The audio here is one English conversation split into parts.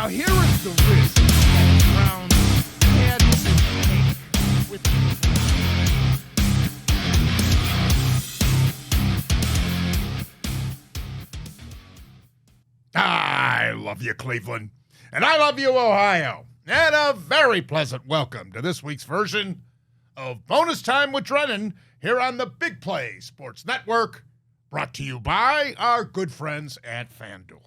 Now here is the risk that the Browns had to take with I love you, Cleveland. And I love you, Ohio. And a very pleasant welcome to this week's version of Bonus Time with Drennan here on the Big Play Sports Network, brought to you by our good friends at FanDuel.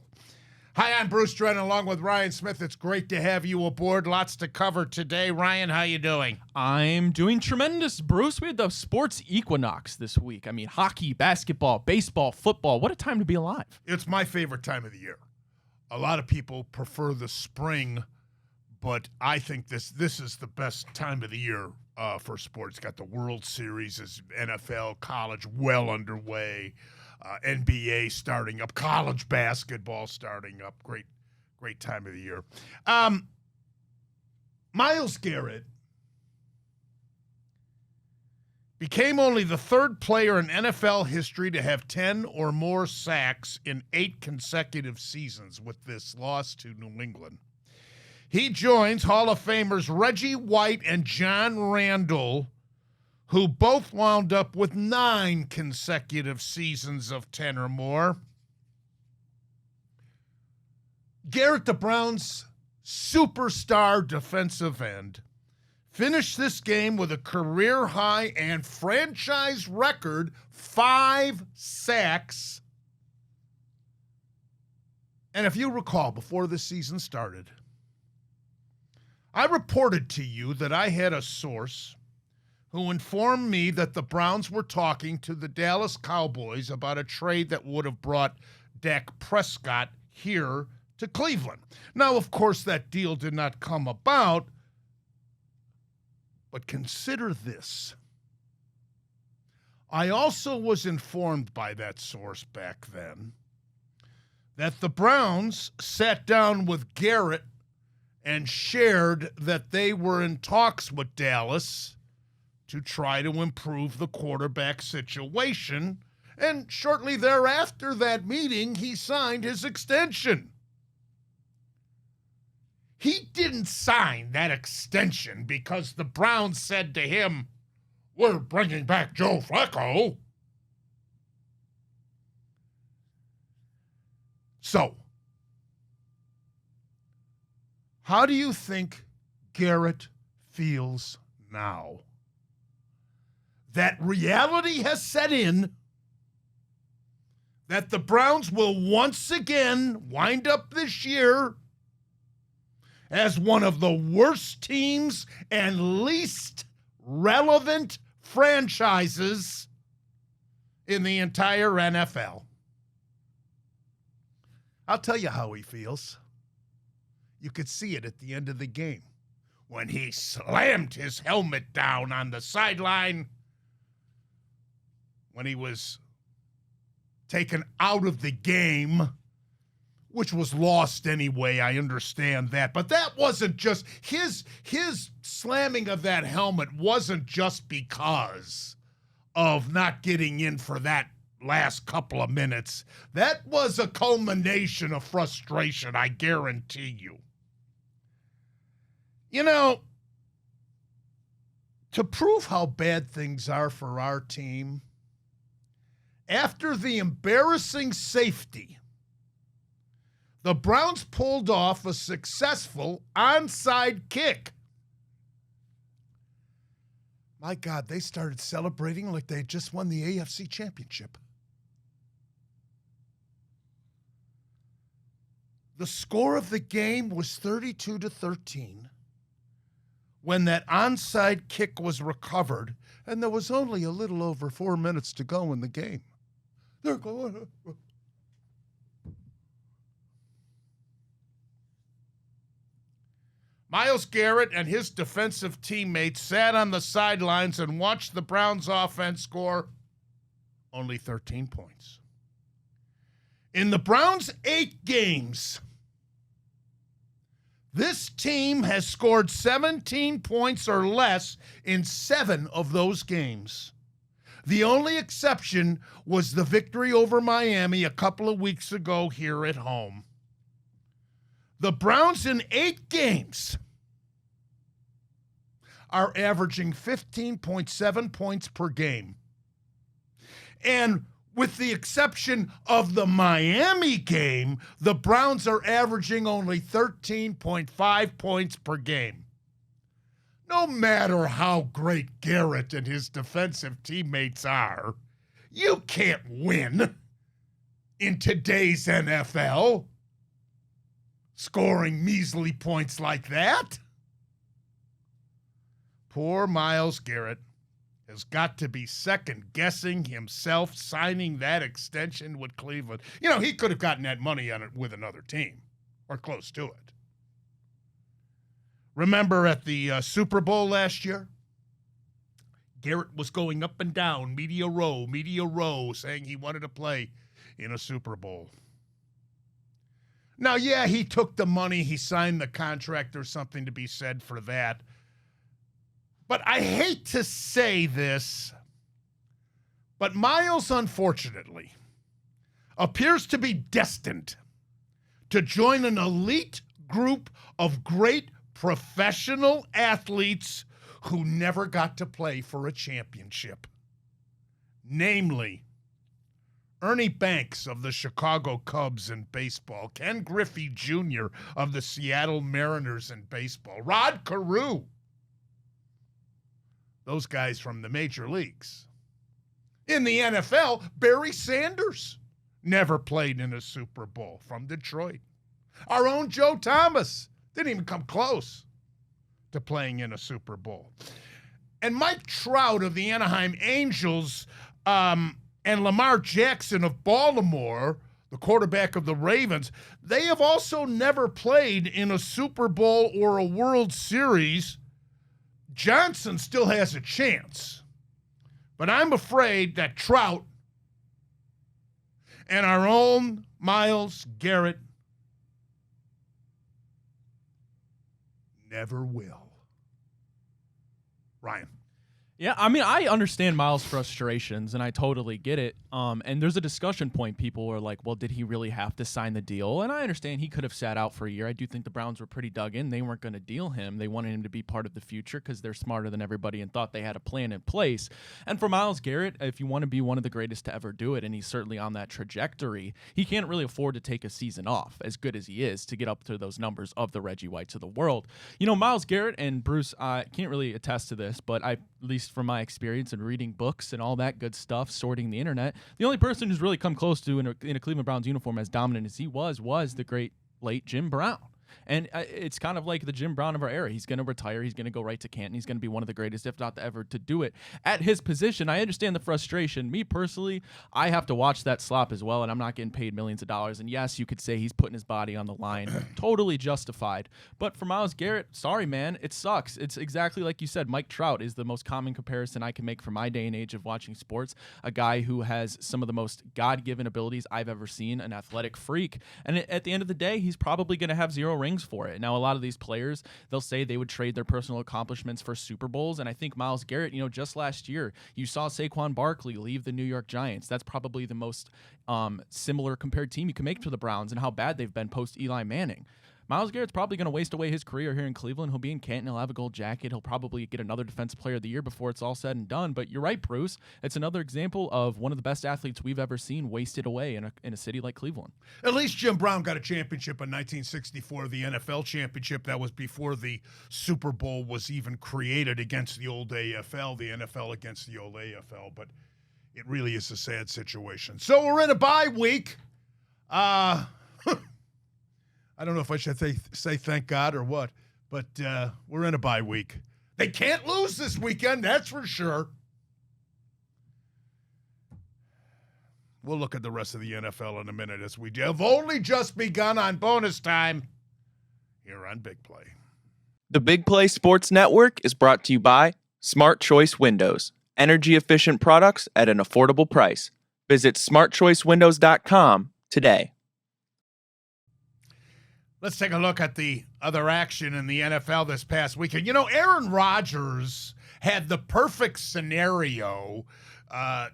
Hi, I'm Bruce Drennan along with Ryan Smith. It's great to have you aboard. Lots to cover today. Ryan, how you doing? I'm doing tremendous, Bruce. We had the sports equinox this week. I mean, hockey, basketball, baseball, football. What a time to be alive. It's my favorite time of the year. A lot of people prefer the spring, but I think this is the best time of the year for sports. Got the World Series, is NFL, college well underway. NBA starting up, college basketball starting up. Great time of the year. Myles Garrett became only the third player in NFL history to have 10 or more sacks in 8 consecutive seasons with this loss to New England. He joins Hall of Famers Reggie White and John Randall, who both wound up with 9 consecutive seasons of 10 or more. Garrett, the Browns' superstar defensive end, finished this game with a career-high and franchise record 5 sacks. And if you recall, before the season started, I reported to you that I had a source who informed me that the Browns were talking to the Dallas Cowboys about a trade that would have brought Dak Prescott here to Cleveland. Now, of course, that deal did not come about, but consider this. I also was informed by that source back then that the Browns sat down with Garrett and shared that they were in talks with Dallas to try to improve the quarterback situation, and shortly thereafter that meeting, he signed his extension. He didn't sign that extension because the Browns said to him, "We're bringing back Joe Flacco." So, how do you think Garrett feels now? That reality has set in, that the Browns will once again wind up this year as one of the worst teams and least relevant franchises in the entire NFL. I'll tell you how he feels. You could see it at the end of the game when he slammed his helmet down on the sideline when he was taken out of the game, which was lost anyway. I understand that. But that wasn't just his slamming of that helmet wasn't just because of not getting in for that last couple of minutes. That was a culmination of frustration, I guarantee you. You know, to prove how bad things are for our team, after the embarrassing safety, the Browns pulled off a successful onside kick. My God, they started celebrating like they had just won the AFC Championship. The score of the game was 32-13 when that onside kick was recovered, and there was only a little over 4 minutes to go in the game. They're going. Myles Garrett and his defensive teammates sat on the sidelines and watched the Browns offense score only 13 points. In the Browns' 8 games, this team has scored 17 points or less in 7 of those games. The only exception was the victory over Miami a couple of weeks ago here at home. The Browns in 8 games are averaging 15.7 points per game. And with the exception of the Miami game, the Browns are averaging only 13.5 points per game. No matter how great Garrett and his defensive teammates are, you can't win in today's NFL scoring measly points like that. Poor Myles Garrett has got to be second-guessing himself signing that extension with Cleveland. You know, he could have gotten that money on it with another team or close to it. Remember at the Super Bowl last year? Garrett was going up and down, media row, saying he wanted to play in a Super Bowl. Now, yeah, he took the money, he signed the contract, there's something to be said for that. But I hate to say this, but Myles, unfortunately, appears to be destined to join an elite group of great professional athletes who never got to play for a championship. Namely, Ernie Banks of the Chicago Cubs in baseball, Ken Griffey Jr. of the Seattle Mariners in baseball, Rod Carew, those guys from the major leagues. In the NFL, Barry Sanders never played in a Super Bowl from Detroit. Our own Joe Thomas didn't even come close to playing in a Super Bowl. And Mike Trout of the Anaheim Angels and Lamar Jackson of Baltimore, the quarterback of the Ravens, they have also never played in a Super Bowl or a World Series. Johnson still has a chance, but I'm afraid that Trout and our own Myles Garrett never will. Ryan. Yeah, I mean, I understand Myles' frustrations, and I totally get it. And there's a discussion point. People are like, well, did he really have to sign the deal? And I understand he could have sat out for a year. I do think the Browns were pretty dug in. They weren't going to deal him. They wanted him to be part of the future because they're smarter than everybody and thought they had a plan in place. And for Myles Garrett, if you want to be one of the greatest to ever do it, and he's certainly on that trajectory, he can't really afford to take a season off, as good as he is, to get up to those numbers of the Reggie Whites of the world. You know, Myles Garrett and Bruce, I can't really attest to this, but at least from my experience and reading books and all that good stuff, sorting the internet, the only person who's really come close to in a Cleveland Browns uniform as dominant as he was the great late Jim Brown. And it's kind of like the Jim Brown of our era. He's going to retire. He's going to go right to Canton. He's going to be one of the greatest, if not ever, to do it at his position. I understand the frustration. Me personally, I have to watch that slop as well, and I'm not getting paid millions of dollars. And yes, you could say he's putting his body on the line. Totally justified. But for Myles Garrett, sorry, man, it sucks. It's exactly like you said. Mike Trout is the most common comparison I can make for my day and age of watching sports. A guy who has some of the most God-given abilities I've ever seen, an athletic freak. And at the end of the day, he's probably going to have 0 rings for it. Now, a lot of these players, they'll say they would trade their personal accomplishments for Super Bowls, and I think Myles Garrett, just last year, you saw Saquon Barkley leave the New York Giants. That's probably the most similar compared team you can make to the Browns and how bad they've been post-Eli Manning. Myles Garrett's probably going to waste away his career here in Cleveland. He'll be in Canton. He'll have a gold jacket. He'll probably get another Defensive Player of the Year before it's all said and done. But you're right, Bruce. It's another example of one of the best athletes we've ever seen wasted away in a city like Cleveland. At least Jim Brown got a championship in 1964, the NFL championship. That was before the Super Bowl was even created against the old AFL, the NFL against the old AFL. But it really is a sad situation. So we're in a bye week. I don't know if I should say thank God or what, but we're in a bye week. They can't lose this weekend, that's for sure. We'll look at the rest of the NFL in a minute as we have only just begun on bonus time here on Big Play. The Big Play Sports Network is brought to you by Smart Choice Windows, energy-efficient products at an affordable price. Visit smartchoicewindows.com today. Let's take a look at the other action in the NFL this past weekend. Aaron Rodgers had the perfect scenario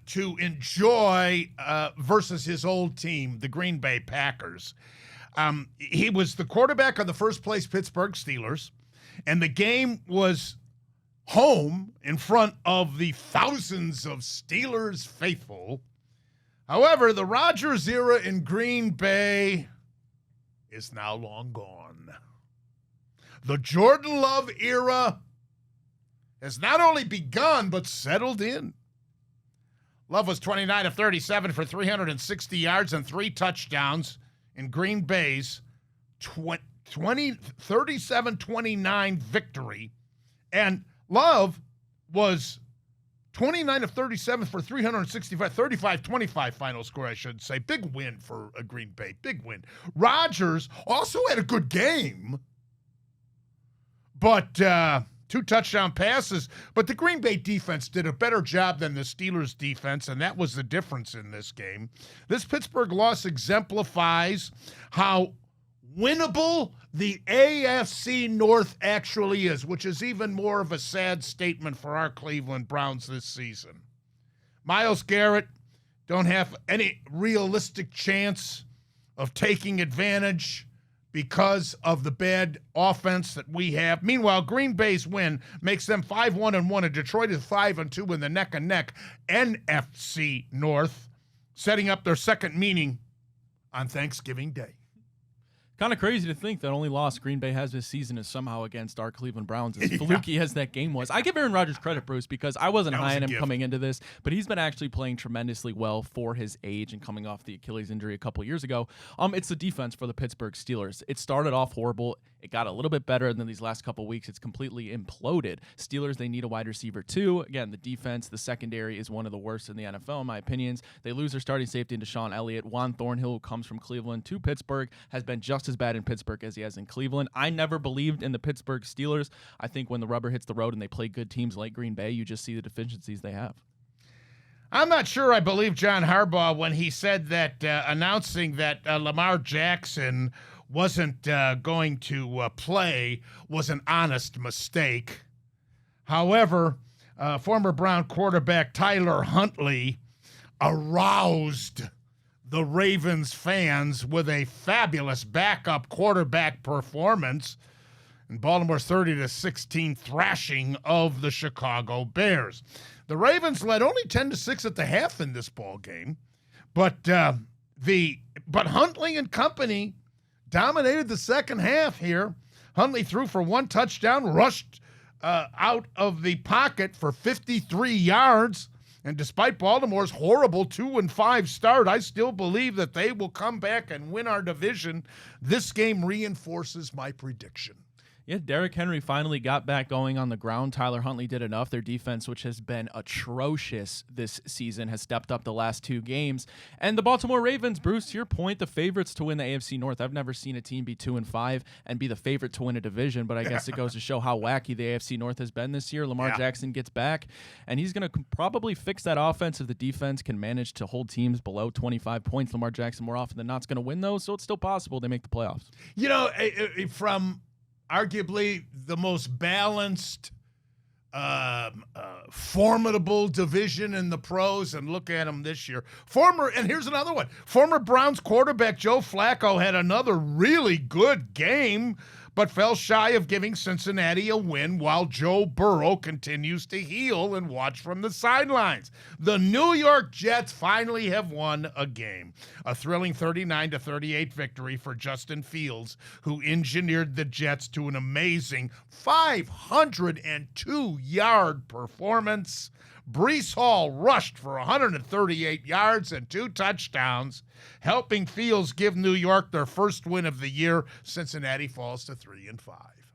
to enjoy versus his old team, the Green Bay Packers. He was the quarterback of the first-place Pittsburgh Steelers, and the game was home in front of the thousands of Steelers faithful. However, the Rodgers era in Green Bay is now long gone. The Jordan Love era has not only begun, but settled in. Love was 29 of 37 for 360 yards and 3 touchdowns in Green Bay's 37-29 victory. And Love was 29 of 37 for 365, 35-25 final score, I should say. Big win for Green Bay, big win. Rodgers also had a good game, but 2 touchdown passes. But the Green Bay defense did a better job than the Steelers defense, and that was the difference in this game. This Pittsburgh loss exemplifies how winnable the AFC North actually is, which is even more of a sad statement for our Cleveland Browns this season. Myles Garrett don't have any realistic chance of taking advantage because of the bad offense that we have. Meanwhile, Green Bay's win makes them 5-1-1, and Detroit is 5-2 in the neck-and-neck NFC North, setting up their second meeting on Thanksgiving Day. Kind of crazy to think that only loss Green Bay has this season is somehow against our Cleveland Browns, as fluky as that game was. I give Aaron Rodgers credit, Bruce, because I wasn't high on him coming into this, but he's been actually playing tremendously well for his age and coming off the Achilles injury a couple years ago. It's the defense for the Pittsburgh Steelers. It started off horrible. It got a little bit better, and then these last couple weeks, it's completely imploded. Steelers, they need a wide receiver too. Again, the defense, the secondary is one of the worst in the NFL, in my opinions. They lose their starting safety into Deshaun Elliott. Juan Thornhill, who comes from Cleveland to Pittsburgh, has been just as bad in Pittsburgh as he has in Cleveland. I never believed in the Pittsburgh Steelers. I think when the rubber hits the road and they play good teams like Green Bay, you just see the deficiencies they have. I'm not sure I believe John Harbaugh when he said that announcing that Lamar Jackson wasn't going to play was an honest mistake. However, former Brown quarterback Tyler Huntley aroused the Ravens fans with a fabulous backup quarterback performance in Baltimore's 30-16 thrashing of the Chicago Bears. The Ravens led only 10-6 at the half in this ball game, but Huntley and company dominated the second half here. Huntley threw for 1 touchdown, rushed out of the pocket for 53 yards. And despite Baltimore's horrible 2-5 start, I still believe that they will come back and win our division. This game reinforces my prediction. Yeah, Derrick Henry finally got back going on the ground. Tyler Huntley did enough. Their defense, which has been atrocious this season, has stepped up the last 2 games. And the Baltimore Ravens, Bruce, to your point, the favorites to win the AFC North. I've never seen a team be 2-5 and be the favorite to win a division, but I guess it goes to show how wacky the AFC North has been this year. Lamar Jackson gets back, and he's going to probably fix that offense if the defense can manage to hold teams below 25 points. Lamar Jackson, more often than not, is going to win those, so it's still possible they make the playoffs. You know, from arguably the most balanced, formidable division in the pros, and look at them this year. And here's another one. Former Browns quarterback Joe Flacco had another really good game, but fell shy of giving Cincinnati a win while Joe Burrow continues to heal and watch from the sidelines. The New York Jets finally have won a game. A thrilling 39-38 victory for Justin Fields, who engineered the Jets to an amazing 502-yard performance. Breece Hall rushed for 138 yards and 2 touchdowns, helping Fields give New York their first win of the year. Cincinnati falls to 3-5.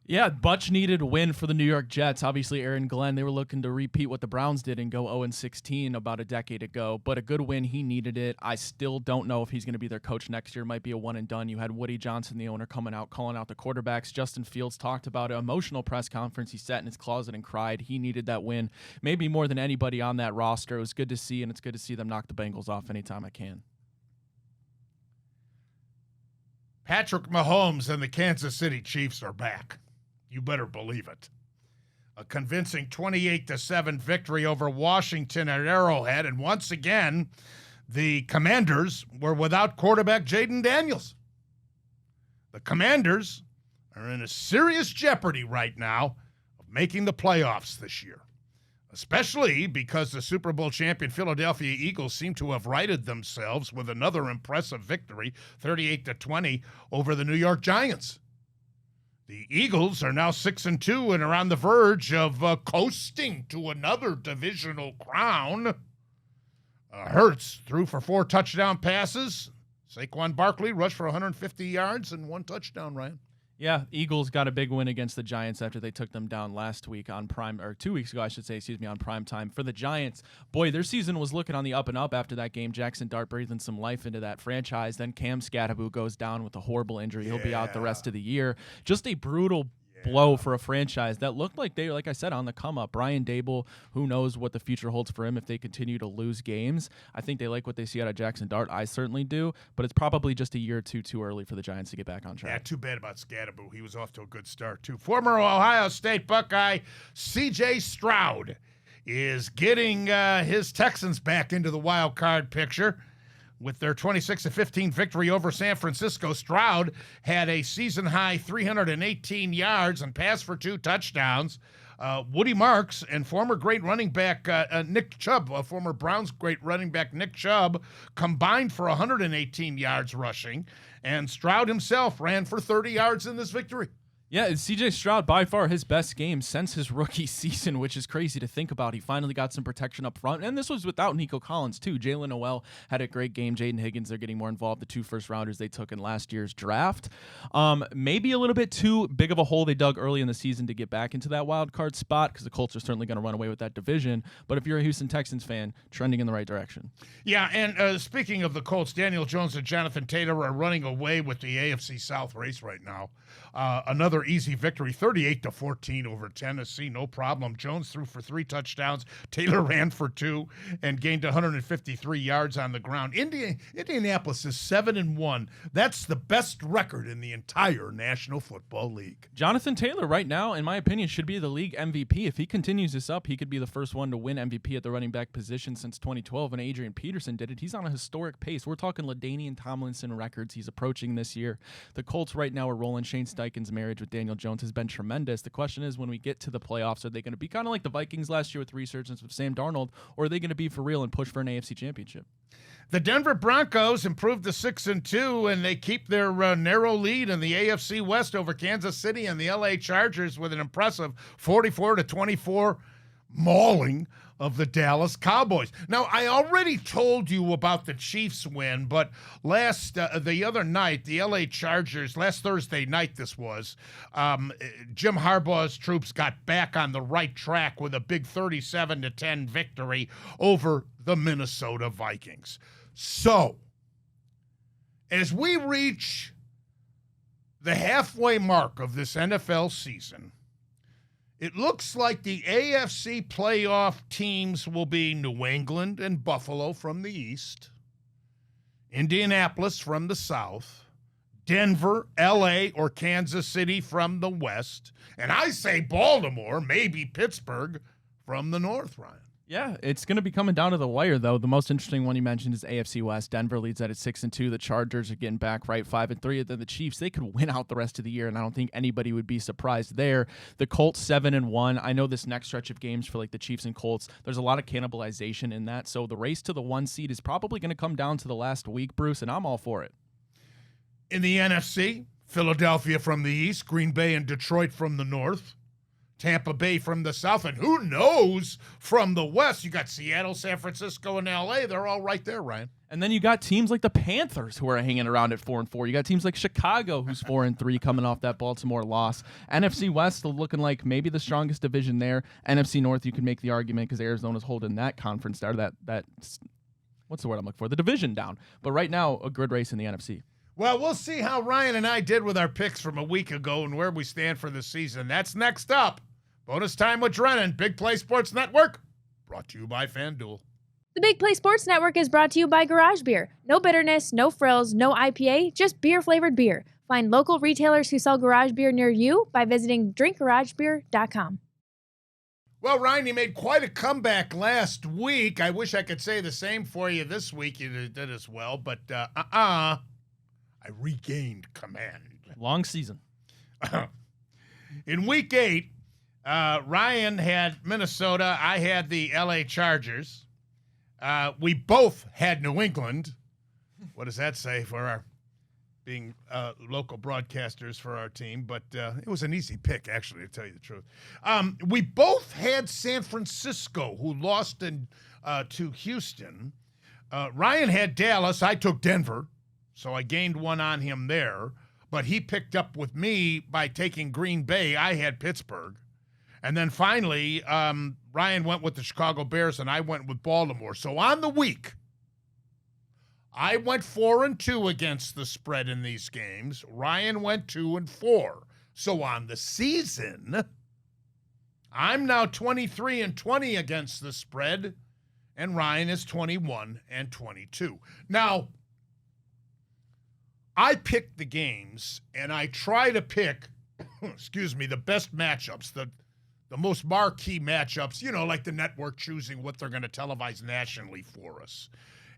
Yeah, much needed win for the New York Jets. Obviously, Aaron Glenn, they were looking to repeat what the Browns did and go 0-16 about a decade ago, but a good win. He needed it. I still don't know if he's going to be their coach next year. Might be a one and done. You had Woody Johnson, the owner, coming out, calling out the quarterbacks. Justin Fields talked about an emotional press conference. He sat in his closet and cried. He needed that win, maybe more than anybody on that roster. It was good to see, and it's good to see them knock the Bengals off anytime I can. Patrick Mahomes and the Kansas City Chiefs are back. You better believe it. A convincing 28-7 victory over Washington at Arrowhead, and once again, the Commanders were without quarterback Jaden Daniels. the Commanders are in a serious jeopardy right now of making the playoffs this year, especially because the Super Bowl champion Philadelphia Eagles seem to have righted themselves with another impressive victory, 38-20, over the New York Giants. The Eagles are now 6-2 and are on the verge of coasting to another divisional crown. Hurts threw for 4 touchdown passes. Saquon Barkley rushed for 150 yards and 1 touchdown, Ryan. Yeah, Eagles got a big win against the Giants after they took them down last week on 2 weeks ago, I should say, on prime time. For the Giants, boy, their season was looking on the up and up after that game. Jackson Dart breathing some life into that franchise. Then Cam Scatterbo goes down with a horrible injury. He'll be out the rest of the year. Just a brutal blow for a franchise that looked like they, like I said, on the come up. Brian Dable, who knows what the future holds for him if they continue to lose games. I think they like what they see out of Jackson Dart. I certainly do, but it's probably just a year or two too early for the Giants to get back on track. Yeah, too bad about Scatterbo. He was off to a good start, too. Former Ohio State Buckeye C.J. Stroud is getting his Texans back into the wild card picture. With their 26-15 victory over San Francisco, Stroud had a season-high 318 yards and passed for 2 touchdowns. Woody Marks and former great running back Nick Chubb, former Browns great running back Nick Chubb, combined for 118 yards rushing, and Stroud himself ran for 30 yards in this victory. Yeah, it's C.J. Stroud by far his best game since his rookie season, which is crazy to think about. He finally got some protection up front, and this was without Nico Collins, too. Jalen Noel had a great game. Jaden Higgins, they're getting more involved, the 2 first-rounders they took in last year's draft. Maybe a little bit too big of a hole they dug early in the season to get back into that wild card spot because the Colts are certainly going to run away with that division. But if you're a Houston Texans fan, trending in the right direction. Yeah, and speaking of the Colts, Daniel Jones and Jonathan Taylor are running away with the AFC South race right now. Another easy victory, 38-14 over Tennessee, no problem. Jones threw for 3 touchdowns. Taylor ran for 2 and gained 153 yards on the ground. Indianapolis is 7-1. That's the best record in the entire National Football League. Jonathan Taylor right now, in my opinion, should be the league MVP. If he continues this up, he could be the first one to win MVP at the running back position since 2012 when Adrian Peterson did it. He's on a historic pace. We're talking LaDainian Tomlinson records he's approaching this year. The Colts right now are rolling. Shane Steichen's marriage with Daniel Jones has been tremendous. The question is, when we get to the playoffs, are they going to be kind of like the Vikings last year with resurgence with Sam Darnold, or are they going to be for real and push for an AFC championship? The Denver Broncos improved to 6-2, and they keep their narrow lead in the AFC West over Kansas City and the LA Chargers with an impressive 44-24 mauling of the Dallas Cowboys. Now, I already told you about the Chiefs win, but the other night, the LA Chargers, last Thursday night this was, Jim Harbaugh's troops got back on the right track with a big 37-10 victory over the Minnesota Vikings. So, as we reach the halfway mark of this NFL season, it looks like the AFC playoff teams will be New England and Buffalo from the East, Indianapolis from the South, Denver, LA, or Kansas City from the West, and I say Baltimore, maybe Pittsburgh from the North, Ryan. Yeah, it's going to be coming down to the wire, though. The most interesting one you mentioned is AFC West. Denver leads that at 6-2. The Chargers are getting back right 5-3. And then the Chiefs, they could win out the rest of the year, and I don't think anybody would be surprised there. The Colts 7-1. I know this next stretch of games for like the Chiefs and Colts, there's a lot of cannibalization in that. So the race to the 1 seed is probably going to come down to the last week, Bruce, and I'm all for it. In the NFC, Philadelphia from the East, Green Bay and Detroit from the North, Tampa Bay from the South, and who knows from the West. You got Seattle, San Francisco, and L.A. They're all right there, Ryan. And then you got teams like the Panthers who are hanging around at 4-4. You got teams like Chicago who's 4-3 coming off that Baltimore loss. NFC West looking like maybe the strongest division there. NFC North, you can make the argument because Arizona's holding that conference down, that what's the word I'm looking for? The division down. But right now, a good race in the NFC. Well, we'll see how Ryan and I did with our picks from a week ago and where we stand for the season. That's next up. Bonus time with Drennan, Big Play Sports Network, brought to you by FanDuel. The Big Play Sports Network is brought to you by Garage Beer. No bitterness, no frills, no IPA, just beer-flavored beer. Find local retailers who sell garage beer near you by visiting drinkgaragebeer.com. Well, Ryan, you made quite a comeback last week. I wish I could say the same for you this week. You did as well, but I regained command. Long season. In week 8, Ryan had Minnesota. I had the LA Chargers. We both had New England. What does that say for our being local broadcasters for our team? But it was an easy pick, actually, to tell you the truth. We both had San Francisco, who lost to Houston. Ryan had Dallas. I took Denver, so I gained one on him there. But he picked up with me by taking Green Bay. I had Pittsburgh. And then finally, Ryan went with the Chicago Bears, and I went with Baltimore. So on the week, I went 4-2 against the spread in these games. Ryan went 2-4. So on the season, I'm now 23-20 against the spread, and Ryan is 21-22. Now, I pick the games, and I try to pick, the best matchups, the most marquee matchups, like the network choosing what they're going to televise nationally for us.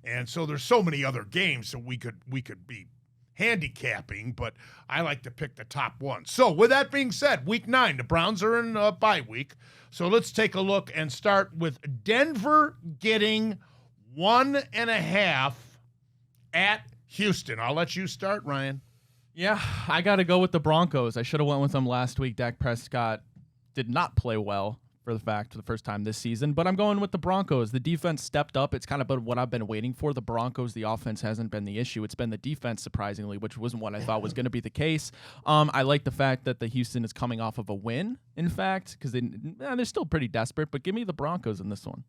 And so there's so many other games that we could be handicapping, but I like to pick the top ones. So with that being said, week 9, the Browns are in bye week. So let's take a look and start with Denver getting 1.5 at Houston. I'll let you start, Ryan. Yeah, I got to go with the Broncos. I should have went with them last week. Dak Prescott did not play well for the first time this season, but I'm going with the Broncos. The defense stepped up. It's kind of what I've been waiting for. The Broncos, the offense hasn't been the issue. It's been the defense, surprisingly, which wasn't what I thought was going to be the case. I like the fact that the Houston is coming off of a win, in fact, because they're still pretty desperate, but give me the Broncos in this one.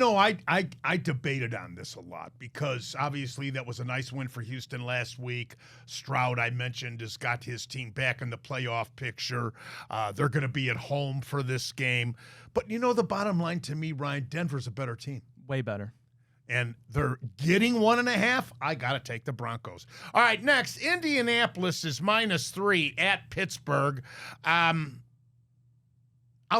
I debated on this a lot because obviously that was a nice win for Houston last week. Stroud, I mentioned, has got his team back in the playoff picture. They're going to be at home for this game. But the bottom line to me, Ryan, Denver's a better team. Way better. And they're getting 1.5. I got to take the Broncos. All right, next, Indianapolis is -3 at Pittsburgh. I'll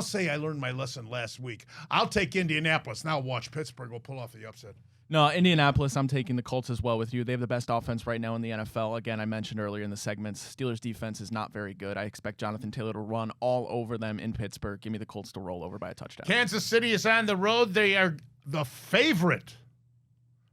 say I learned my lesson last week. I'll take Indianapolis. Now watch Pittsburgh will pull off the upset. No, Indianapolis, I'm taking the Colts as well with you. They have the best offense right now in the NFL. Again, I mentioned earlier in the segments, Steelers' defense is not very good. I expect Jonathan Taylor to run all over them in Pittsburgh. Give me the Colts to roll over by a touchdown. Kansas City is on the road. They are the favorite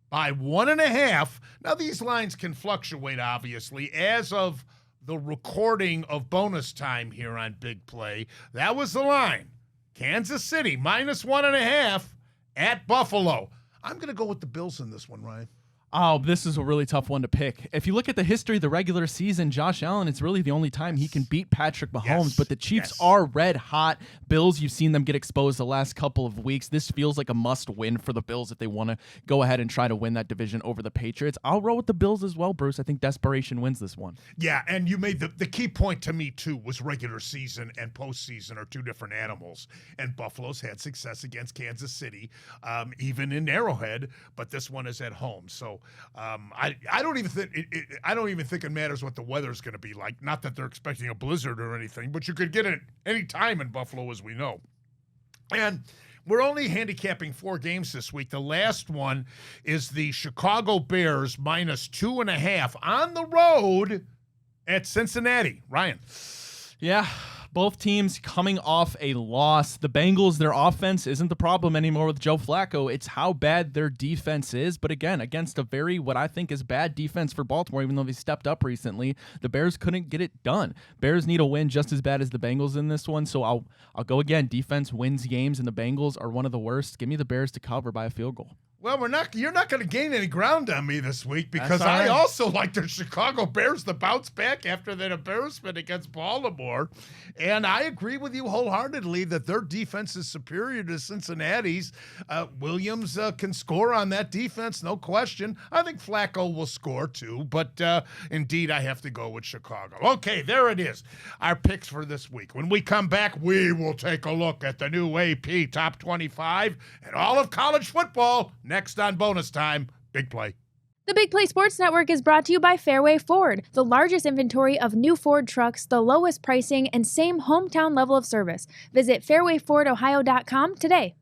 by 1.5. Now, these lines can fluctuate, obviously. As of the recording of bonus time here on Big Play, that was the line. Kansas City -1.5 at Buffalo. I'm going to go with the Bills in this one, Ryan. Oh, this is a really tough one to pick. If you look at the history of the regular season, Josh Allen, it's really the only time he can beat Patrick Mahomes. But the Chiefs are red hot. Bills, you've seen them get exposed the last couple of weeks. This feels like a must win for the Bills if they want to go ahead and try to win that division over the Patriots. I'll roll with the Bills as well, Bruce. I think desperation wins this one. Yeah, and you made the key point to me, too, was regular season and postseason are two different animals. And Buffalo's had success against Kansas City, even in Arrowhead, but this one is at home. So I don't even think it matters what the weather's going to be like. Not that they're expecting a blizzard or anything, but you could get it any time in Buffalo, as we know. And we're only handicapping 4 games this week. The last one is the Chicago Bears -2.5 on the road at Cincinnati. Ryan. Yeah. Both teams coming off a loss. The Bengals, their offense isn't the problem anymore with Joe Flacco. It's how bad their defense is. But again, against a what I think is bad defense for Baltimore, even though they stepped up recently, the Bears couldn't get it done. Bears need a win just as bad as the Bengals in this one. So I'll go again. Defense wins games, and the Bengals are one of the worst. Give me the Bears to cover by a field goal. Well, you're not going to gain any ground on me this week because I also like the Chicago Bears to bounce back after that embarrassment against Baltimore. And I agree with you wholeheartedly that their defense is superior to Cincinnati's. Williams can score on that defense, no question. I think Flacco will score too, but indeed I have to go with Chicago. Okay, there it is. Our picks for this week. When we come back, we will take a look at the new AP Top 25 and all of college football. Next on Bonus Time, Big Play. The Big Play Sports Network is brought to you by Fairway Ford, the largest inventory of new Ford trucks, the lowest pricing, and same hometown level of service. Visit fairwayfordohio.com today.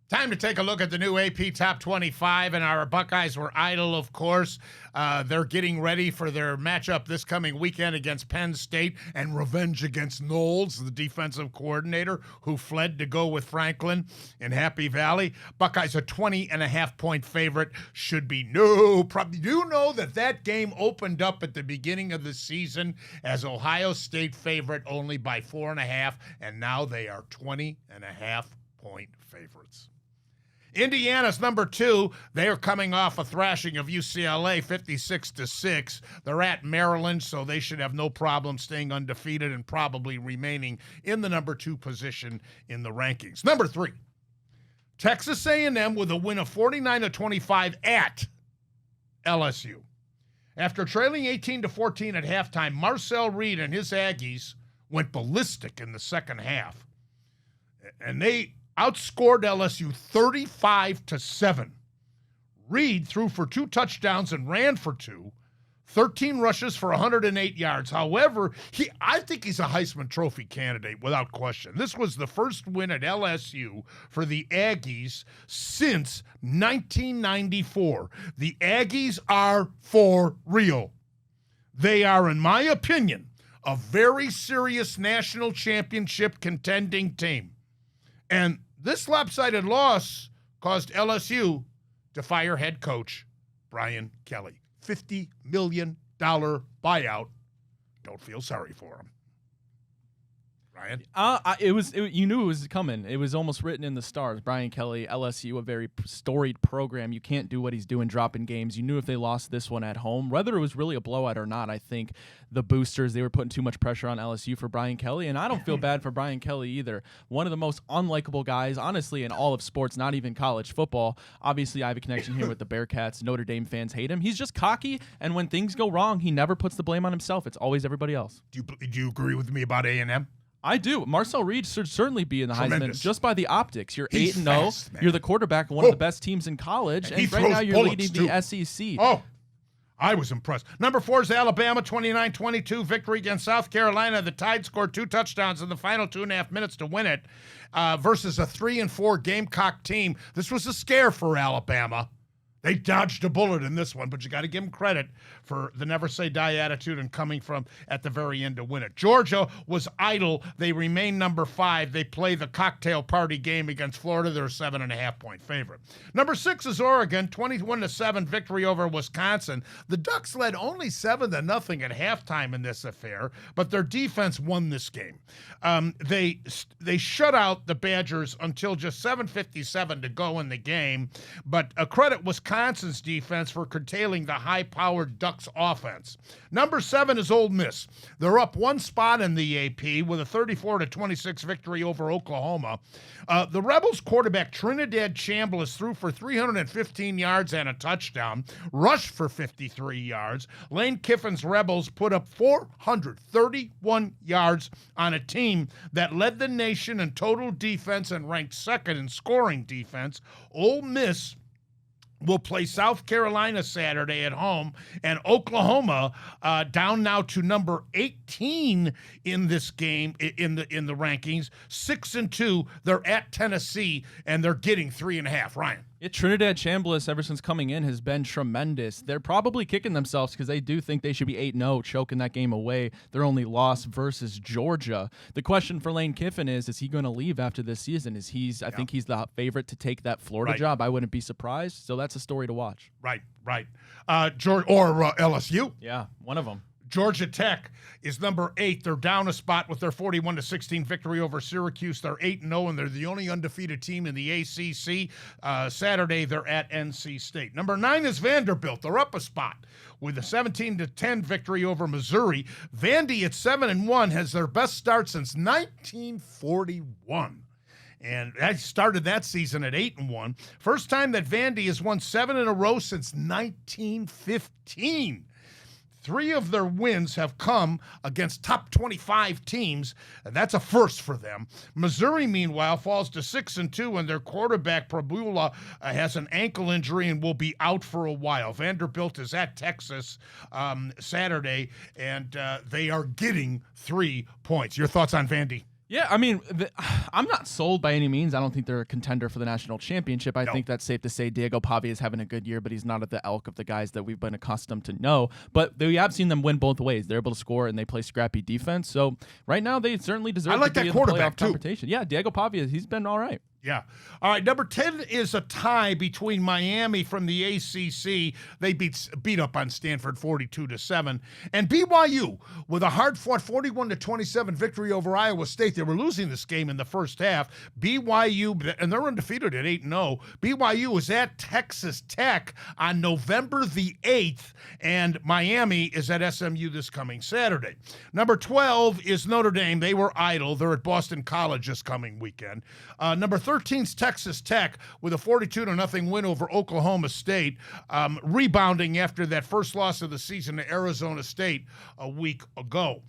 Time to take a look at the new AP Top 25, and our Buckeyes were idle, of course. They're getting ready for their matchup this coming weekend against Penn State and revenge against Knowles, the defensive coordinator who fled to go with Franklin in Happy Valley. Buckeyes a 20.5-point favorite. Should be probably do know that game opened up at the beginning of the season as Ohio State favorite only by 4.5, and now they are 20.5-point favorites. Indiana's number 2. They are coming off a thrashing of UCLA 56-6. They're at Maryland, so they should have no problem staying undefeated and probably remaining in the number 2 position in the rankings. Number 3, Texas A&M with a win of 49-25 at LSU. After trailing 18-14 at halftime, Marcel Reed and his Aggies went ballistic in the second half, and they outscored LSU 35-7. Reed threw for 2 touchdowns and ran for 2, 13 rushes for 108 yards. However, I think he's a Heisman Trophy candidate without question. This was the first win at LSU for the Aggies since 1994. The Aggies are for real. They are, in my opinion, a very serious national championship contending team. And this lopsided loss caused LSU to fire head coach Brian Kelly. $50 million buyout. Don't feel sorry for him. Ryan? You knew it was coming. It was almost written in the stars. Brian Kelly, LSU, a very storied program. You can't do what he's doing, dropping games. You knew if they lost this one at home, whether it was really a blowout or not, I think the boosters, they were putting too much pressure on LSU for Brian Kelly, and I don't feel bad for Brian Kelly either. One of the most unlikable guys, honestly, in all of sports, not even college football. Obviously, I have a connection here with the Bearcats. Notre Dame fans hate him. He's just cocky, and when things go wrong, he never puts the blame on himself. It's always everybody else. Do you agree with me about A&M? I do. Marcel Reed should certainly be in the Tremendous. Heisman just by the optics. You're He's 8-0. fast, man. You're the quarterback of one of the best teams in college, And he and right throws now you're bullets, leading the SEC. Oh, I was impressed. Number 4 is Alabama, 29-22 victory against South Carolina. The Tide scored 2 touchdowns in the final 2.5 minutes to win it versus a 3-4 Gamecock team. This was a scare for Alabama. They dodged a bullet in this one, but you got to give them credit for the never say die attitude and coming from at the very end to win it. Georgia was idle. They remain number 5. They play the cocktail party game against Florida. They're a 7.5-point favorite. Number 6 is Oregon, 21-7 victory over Wisconsin. The Ducks led only 7-0 at halftime in this affair, but their defense won this game. They shut out the Badgers until just 7:57 to go in the game, but credit Wisconsin's defense for curtailing the high-powered Ducks offense. Number 7 is Ole Miss. They're up 1 spot in the AP with a 34-26 victory over Oklahoma. The Rebels quarterback Trinidad Chambliss threw for 315 yards and a touchdown, rushed for 53 yards. Lane Kiffin's Rebels put up 431 yards on a team that led the nation in total defense and ranked second in scoring defense. Ole Miss will play South Carolina Saturday at home, and Oklahoma down now to number 18 in this game in the rankings, 6-2. They're at Tennessee, and they're getting 3.5. Ryan. Trinidad Chambliss, ever since coming in, has been tremendous. They're probably kicking themselves because they do think they should be 8-0, choking that game away. Their only loss versus Georgia. The question for Lane Kiffin is he going to leave after this season? I think he's the favorite to take that Florida job. I wouldn't be surprised. So that's a story to watch. Right. Georgia or LSU. Yeah, one of them. Georgia Tech is number 8. They're down a spot with their 41-16 victory over Syracuse. They're 8-0, and they're the only undefeated team in the ACC. Saturday, they're at NC State. Number 9 is Vanderbilt. They're up a spot with a 17-10 victory over Missouri. Vandy at 7-1 has their best start since 1941. And I started that season at 8-1. First time that Vandy has won 7 in a row since 1915. 3 of their wins have come against top 25 teams, and that's a first for them. Missouri, meanwhile, falls to 6-2, and their quarterback, Prabula, has an ankle injury and will be out for a while. Vanderbilt is at Texas Saturday, and they are getting 3 points. Your thoughts on Vandy? Yeah, I mean, I'm not sold by any means. I don't think they're a contender for the national championship. I think that's safe to say. Diego Pavia is having a good year, but he's not at the elk of the guys that we've been accustomed to know. But we have seen them win both ways. They're able to score and they play scrappy defense. So right now, they certainly deserve to be in the playoff competition. Yeah, Diego Pavia, he's been all right. Yeah. All right, number 10 is a tie between Miami from the ACC. They beat up on Stanford 42-7. And BYU with a hard-fought 41-27 victory over Iowa State. They were losing this game in the first half. BYU, and they're undefeated at 8-0. BYU was at Texas Tech on November the 8th, and Miami is at SMU this coming Saturday. Number 12 is Notre Dame. They were idle. They're at Boston College this coming weekend. Number 13 is Texas Tech with a 42-0 win over Oklahoma State, rebounding after that first loss of the season to Arizona State a week ago.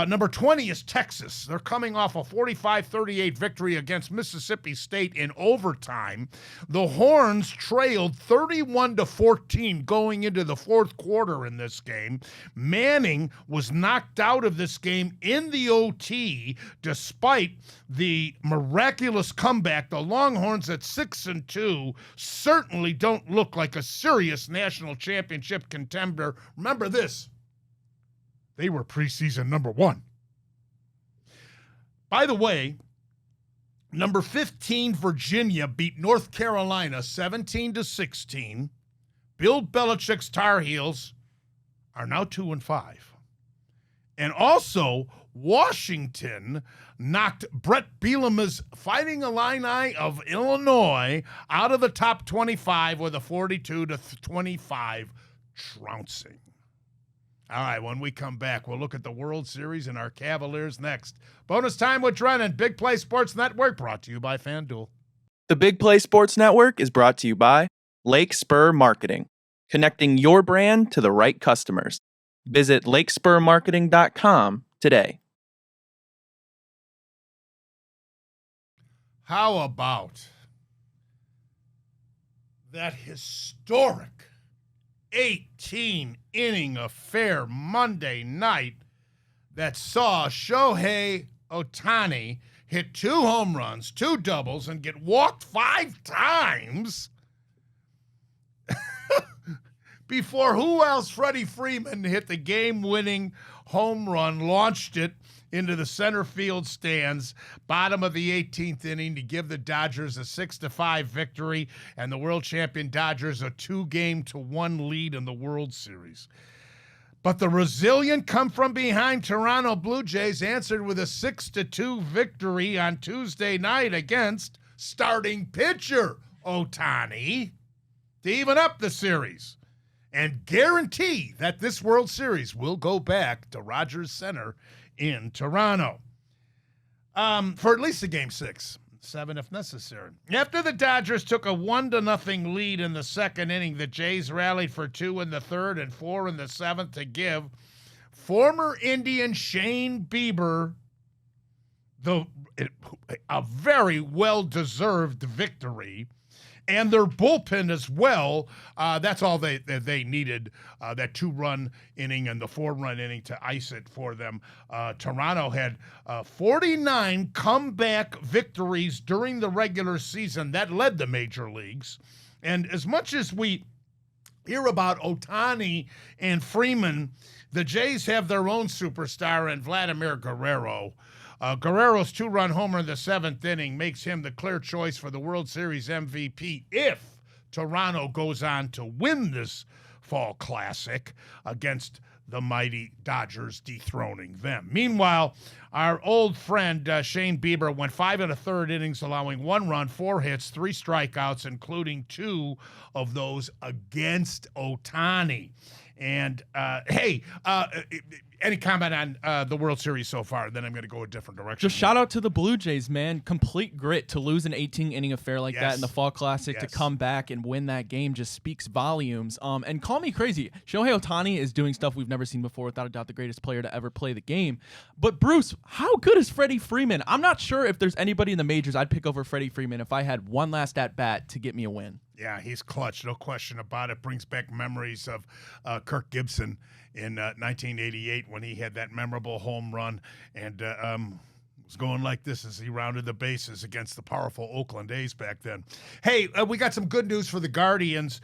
Number 20 is Texas. They're coming off a 45-38 victory against Mississippi State in overtime. The Horns trailed 31-14 going into the fourth quarter in this game. Manning was knocked out of this game in the OT despite the miraculous comeback. The Longhorns at 6-2 certainly don't look like a serious national championship contender. Remember this. They were preseason number 1. By the way, number 15, Virginia beat North Carolina 17-16. Bill Belichick's Tar Heels are now 2-5. And also, Washington knocked Brett Bielema's Fighting Illini of Illinois out of the top 25 with a 42-25 trouncing. All right, when we come back, we'll look at the World Series and our Cavaliers next. Bonus time with Drennan, Big Play Sports Network, brought to you by FanDuel. The Big Play Sports Network is brought to you by Lake Spur Marketing, connecting your brand to the right customers. Visit lakespurmarketing.com today. How about that historic 18-inning affair Monday night that saw Shohei Ohtani hit 2 home runs, 2 doubles, and get walked 5 times before who else? Freddie Freeman hit the game-winning home run, launched it into the center field stands, bottom of the 18th inning to give the Dodgers a 6-5 victory and the world champion Dodgers a 2-1 lead in the World Series. But the resilient come-from-behind Toronto Blue Jays answered with a 6-2 victory on Tuesday night against starting pitcher Ohtani to even up the series and guarantee that this World Series will go back to Rogers Center in Toronto for at least a Game 6, 7 if necessary. After the Dodgers took a 1-0 lead in the second inning, the Jays rallied for 2 in the third and 4 in the seventh to give former Indian Shane Bieber a very well-deserved victory. And their bullpen as well. That's all they needed, that 2-run inning and the 4-run inning to ice it for them. Toronto had 49 comeback victories during the regular season. That led the major leagues. And as much as we hear about Ohtani and Freeman, the Jays have their own superstar in Vladimir Guerrero. Guerrero's 2-run homer in the 7th inning makes him the clear choice for the World Series MVP if Toronto goes on to win this fall classic against the mighty Dodgers, dethroning them. Meanwhile, our old friend Shane Bieber went 5 1/3 innings, allowing 1 run, 4 hits, 3 strikeouts, including 2 of those against Ohtani. And, any comment on the World Series so far? Then I'm going to go a different direction. Just shout out to the Blue Jays, man. Complete grit to lose an 18-inning affair like that in the Fall Classic, to come back and win that game just speaks volumes. And call me crazy. Shohei Ohtani is doing stuff we've never seen before, without a doubt the greatest player to ever play the game. But, Bruce, how good is Freddie Freeman? I'm not sure if there's anybody in the majors I'd pick over Freddie Freeman if I had one last at-bat to get me a win. Yeah, he's clutch, no question about it. Brings back memories of Kirk Gibson in 1988 when he had that memorable home run and was going like this as he rounded the bases against the powerful Oakland A's back then. Hey, we got some good news for the Guardians.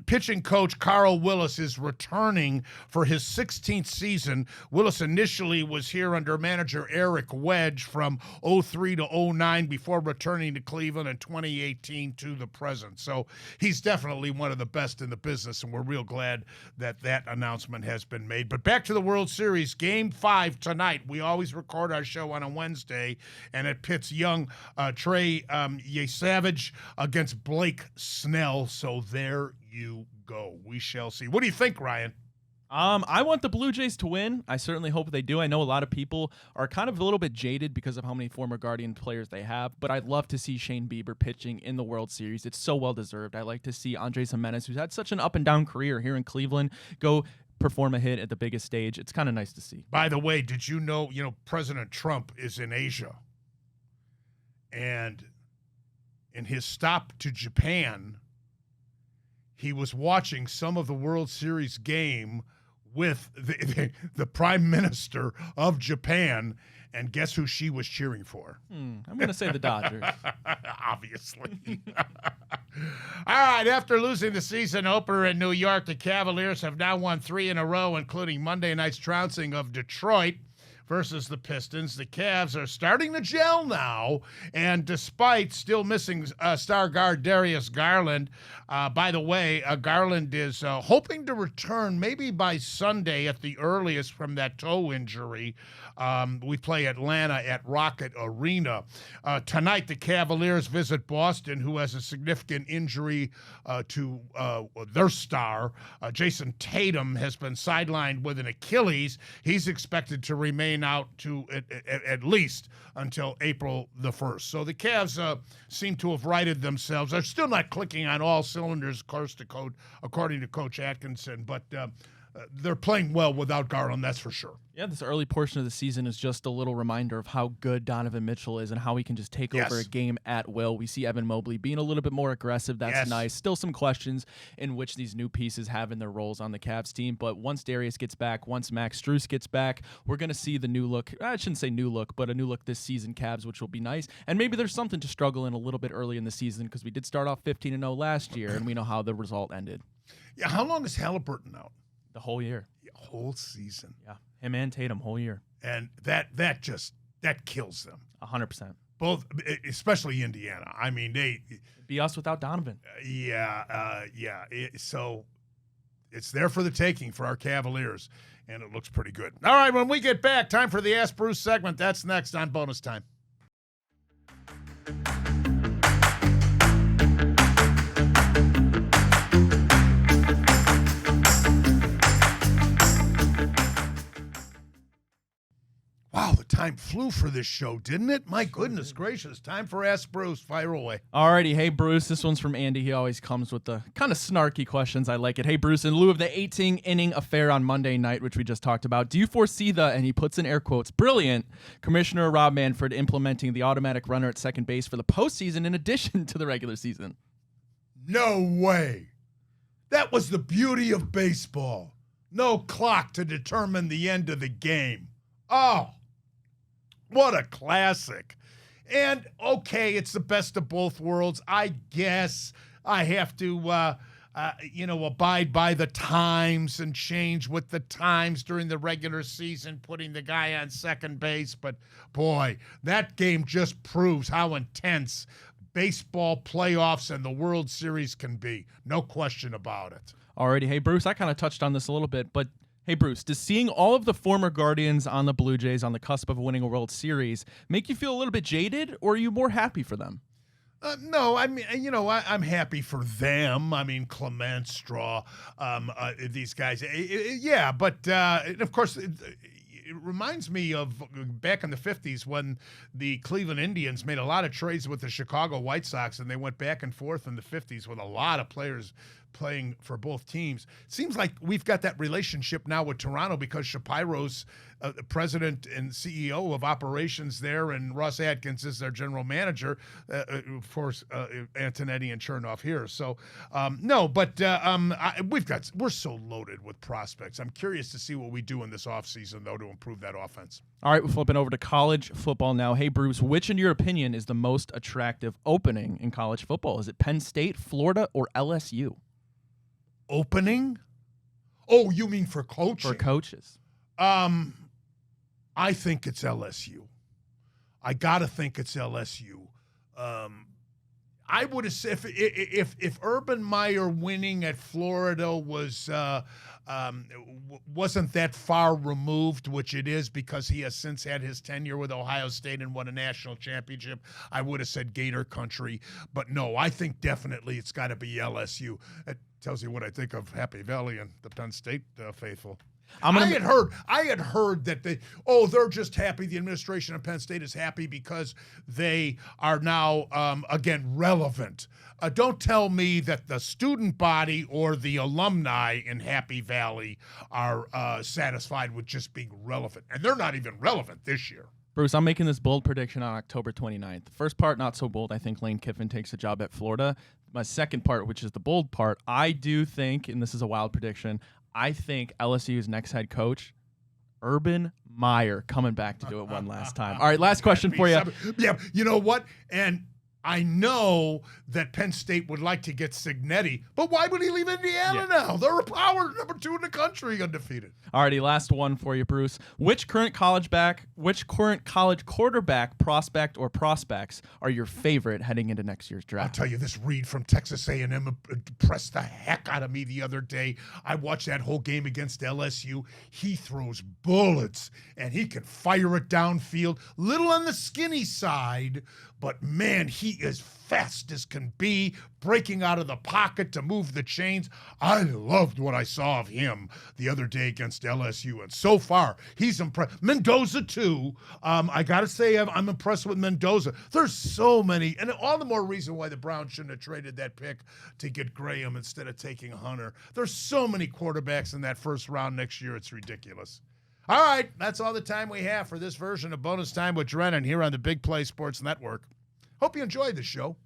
Pitching coach Carl Willis is returning for his 16th season. Willis initially was here under manager Eric Wedge from 03 to 09 before returning to Cleveland in 2018 to the present. So he's definitely one of the best in the business, and we're real glad that that announcement has been made. But back to the World Series, Game 5 tonight. We always record our show on a Wednesday, and it pits young Trey Yesavage against Blake Snell. So there you go. We shall see. What do you think, Ryan? I want the Blue Jays to win. I certainly hope they do. I know a lot of people are kind of a little bit jaded because of how many former Guardian players they have, but I'd love to see Shane Bieber pitching in the World Series. It's so well deserved. I like to see Andres Jimenez, who's had such an up and down career here in Cleveland, go perform a hit at the biggest stage. It's kind of nice to see. By the way, did you know, President Trump is in Asia, and in his stop to Japan, he was watching some of the World Series game with the Prime Minister of Japan, and guess who she was cheering for? I'm going to say the Dodgers. Obviously. All right, after losing the season opener in New York, the Cavaliers have now won 3 in a row, including Monday night's trouncing of Detroit versus the Pistons. The Cavs are starting to gel now, and despite still missing star guard Darius Garland, by the way, Garland is hoping to return maybe by Sunday at the earliest from that toe injury. We play Atlanta at Rocket Arena. Tonight, the Cavaliers visit Boston, who has a significant injury to their star. Jason Tatum has been sidelined with an Achilles. He's expected to remain out to at least until April the 1st. So the Cavs seem to have righted themselves. They're still not clicking on all cylinders, of course, according to Coach Atkinson, but they're playing well without Garland, that's for sure. Yeah, this early portion of the season is just a little reminder of how good Donovan Mitchell is and how he can just take over a game at will. We see Evan Mobley being a little bit more aggressive. That's nice. Still some questions in which these new pieces have in their roles on the Cavs team. But once Darius gets back, once Max Strus gets back, we're going to see the new look. I shouldn't say new look, but a new look this season Cavs, which will be nice. And maybe there's something to struggle in a little bit early in the season because we did start off 15-0 last year, and we know how the result ended. Yeah, how long is Halliburton out? The whole year. Whole season. Yeah, him and Tatum, whole year. And that kills them. 100%. Both, especially Indiana. I mean, It'd be us without Donovan. So it's there for the taking for our Cavaliers, and it looks pretty good. All right, when we get back, time for the Ask Bruce segment. That's next on Bonus Time. Wow, the time flew for this show, didn't it? My goodness gracious. Time for Ask Bruce. Fire away. Alrighty. Hey, Bruce. This one's from Andy. He always comes with the kind of snarky questions. I like it. Hey, Bruce, in lieu of the 18-inning affair on Monday night, which we just talked about, do you foresee and he puts in air quotes, brilliant, Commissioner Rob Manfred implementing the automatic runner at second base for the postseason in addition to the regular season? No way. That was the beauty of baseball. No clock to determine the end of the game. Oh, what a classic. And, okay, it's the best of both worlds. I guess I have to, abide by the times and change with the times during the regular season, putting the guy on second base. But, boy, that game just proves how intense baseball playoffs and the World Series can be. No question about it. Alrighty. Hey, Bruce, I kind of touched on this a little bit, but hey, Bruce, does seeing all of the former Guardians on the Blue Jays on the cusp of winning a World Series make you feel a little bit jaded, or are you more happy for them? No, I mean, I'm happy for them. I mean, Clement, Straw, these guys. Yeah, but of course, it reminds me of back in the 50s when the Cleveland Indians made a lot of trades with the Chicago White Sox, and they went back and forth in the 50s with a lot of players playing for both teams. Seems like we've got that relationship now with Toronto because Shapiro's the president and CEO of operations there, and Russ Atkins is their general manager. Of course, Antonetti and Chernoff here. So no, but we're so loaded with prospects. I'm curious to see what we do in this offseason, though, to improve that offense. All right, we're flipping over to college football now. Hey, Bruce, which, in your opinion, is the most attractive opening in college football? Is it Penn State, Florida, or LSU? Opening? Oh, you mean for coaching? For coaches. I think it's LSU. I gotta think it's LSU. I would have said if Urban Meyer winning at Florida wasn't that far removed, which it is because he has since had his tenure with Ohio State and won a national championship, I would have said Gator Country. But no, I think definitely it's got to be LSU. It tells you what I think of Happy Valley and the Penn State faithful. I had heard that they're just happy. The administration of Penn State is happy because they are now, again, relevant. Don't tell me that the student body or the alumni in Happy Valley are satisfied with just being relevant. And they're not even relevant this year. Bruce, I'm making this bold prediction on October 29th. First part, not so bold. I think Lane Kiffin takes a job at Florida. My second part, which is the bold part, I do think, and this is a wild prediction, I think LSU's next head coach, Urban Meyer, coming back to do it one last time. All right, last question for you. Yeah, you know what? And I know that Penn State would like to get Signetti, but why would he leave Indiana now? They're a power number 2 in the country, undefeated. Alrighty, last one for you, Bruce. Which current college quarterback prospect or prospects are your favorite heading into next year's draft? I'll tell you, this Reed from Texas A&M impressed the heck out of me the other day. I watched that whole game against LSU. He throws bullets, and he can fire it downfield. Little on the skinny side, but man, he is fast as can be, breaking out of the pocket to move the chains. I loved what I saw of him the other day against LSU, and so far, he's impressed. Mendoza, too. I got to say, I'm impressed with Mendoza. There's so many, and all the more reason why the Browns shouldn't have traded that pick to get Graham instead of taking Hunter. There's so many quarterbacks in that first round next year, it's ridiculous. All right, that's all the time we have for this version of Bonus Time with Drennan here on the Big Play Sports Network. Hope you enjoyed the show.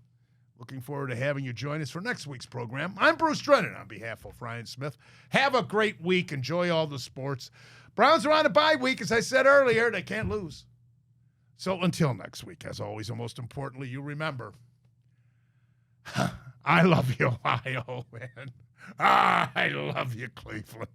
Looking forward to having you join us for next week's program. I'm Bruce Drennan on behalf of Ryan Smith. Have a great week. Enjoy all the sports. Browns are on a bye week, as I said earlier. They can't lose. So until next week, as always, and most importantly, you remember, I love you, Ohio, man. I love you, Cleveland.